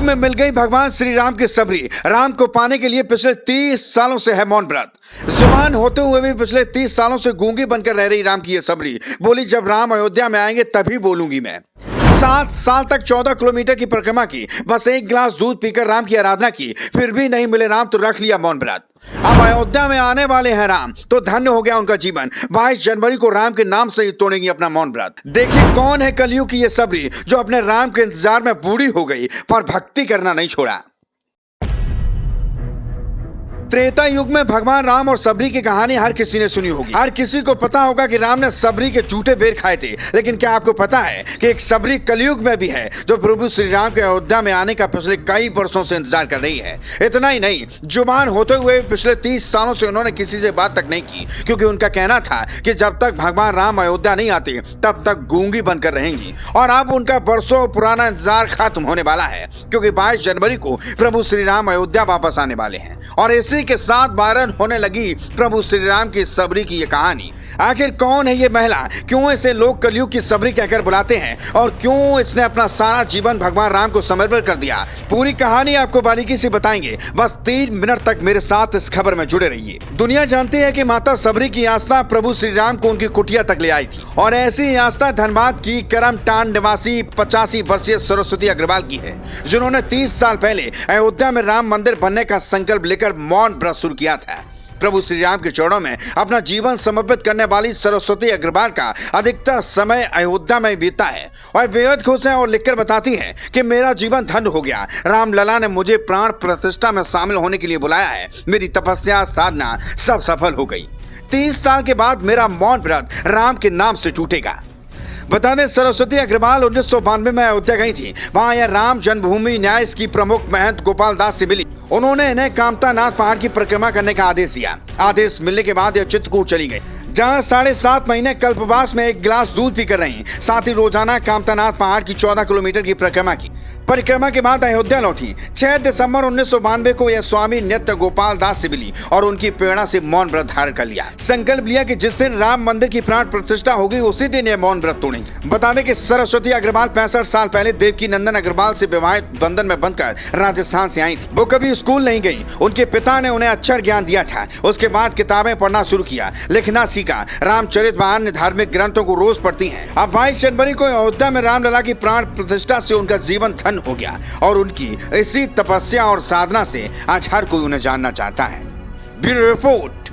में मिल गई भगवान श्री राम की सबरी। राम को पाने के लिए पिछले 30 सालों से है मौन व्रत। जुबान होते हुए भी पिछले 30 सालों से गूंगी बनकर रह रही राम की ये सबरी बोली, जब राम अयोध्या में आएंगे तभी बोलूंगी मैं। 7 साल तक 14 किलोमीटर की परिक्रमा की, बस एक गिलास दूध पीकर राम की आराधना की, फिर भी नहीं मिले राम तो रख लिया मौन व्रत। अब अयोध्या में आने वाले हैं राम तो धन्य हो गया उनका जीवन। 22 जनवरी को राम के नाम से ही तोड़ेंगी अपना मौन व्रत। देखिए कौन है कलयुग की ये सबरी जो अपने राम के इंतजार में बूढ़ी हो गई पर भक्ति करना नहीं छोड़ा। त्रेता युग में भगवान राम और सबरी की कहानी हर किसी ने सुनी होगी। हर किसी को पता होगा कि राम ने सबरी के झूठे बेर खाए थे। लेकिन क्या आपको पता है कि एक सबरी कलयुग में भी है जो प्रभु श्री राम के अयोध्या में आने का पिछले कई वर्षों से इंतजार कर रही है। इतना ही नहीं, जुबान होते हुए पिछले 30 सालों से उन्होंने किसी से बात तक नहीं की, क्योंकि उनका कहना था कि जब तक भगवान राम अयोध्या नहीं आते तब तक गूंगी बनकर रहेंगी। और अब उनका वर्षों पुराना इंतजार खत्म होने वाला है, क्योंकि 22 जनवरी को प्रभु श्री राम अयोध्या वापस आने वाले हैं। और इसी के साथ वायरल होने लगी प्रभु श्री राम की सबरी की ये कहानी। आखिर कौन है ये महिला, क्यों इसे लोग कलयुग की सबरी कहकर बुलाते हैं और क्यों इसने अपना सारा जीवन भगवान राम को समर्पित कर दिया, पूरी कहानी आपको बारीकी से बताएंगे। बस 3 मिनट तक मेरे साथ इस खबर में जुड़े रहिए। दुनिया जानती है कि माता सबरी की आस्था प्रभु श्री राम को उनकी कुटिया तक ले आई थी, और ऐसी आस्था धनबाद की करमटांड निवासी 85 वर्षीय सरस्वती अग्रवाल की है, जिन्होंने 30 साल पहले अयोध्या में राम मंदिर बनने का संकल्प लेकर मौन व्रत शुरू किया था। प्रभु श्री राम के चरणों में अपना जीवन समर्पित करने वाली सरस्वती अग्रवाल का अधिकतर समय अयोध्या में बीता है और बेहद खुश है और लिखकर बताती है कि मेरा जीवन धन्य हो गया। राम लला ने मुझे प्राण प्रतिष्ठा में शामिल होने के लिए बुलाया है। मेरी तपस्या साधना सब सफल हो गई। 30 साल के बाद मेरा मौन व्रत राम के नाम से टूटेगा। बता दें, सरस्वती अग्रवाल 1992 में अयोध्या गई थी। वहां यह राम जन्मभूमि न्यास की प्रमुख महंत गोपाल दास से मिली। उन्होंने इन्हें कामतानाथ पहाड़ की परिक्रमा करने का आदेश दिया। आदेश मिलने के बाद यह चित्रकूट चली गई, जहां 7.5 महीने कल्पवास में एक गिलास दूध पीकर रही। साथ ही रोजाना कामतानाथ पहाड़ की 14 किलोमीटर की परिक्रमा की। परिक्रमा के बाद अयोध्या लौटी। 6 दिसंबर 1992 को यह स्वामी नित्य गोपाल दास से मिली और उनकी प्रेरणा से मौन व्रत धारण कर लिया। संकल्प लिया कि जिस दिन राम मंदिर की प्राण प्रतिष्ठा होगी उसी दिन यह मौन व्रत तोड़ेंगे। बता दें कि सरस्वती अग्रवाल 65 साल पहले देवकी नंदन अग्रवाल से विवाहित बंधन में बंधकर राजस्थान से आई थी। वो कभी स्कूल नहीं गई। उनके पिता ने उन्हें अक्षर ज्ञान दिया था। उसके बाद किताबें पढ़ना शुरू किया, लिखना सीखा। रामचरित व अन्य धार्मिक ग्रंथों को रोज पढ़ती हैं। अब 22 जनवरी को अयोध्या में रामलला की प्राण प्रतिष्ठा से उनका जीवन धन्य हो गया और उनकी इसी तपस्या और साधना से आज हर कोई उन्हें जानना चाहता है। Bureau report.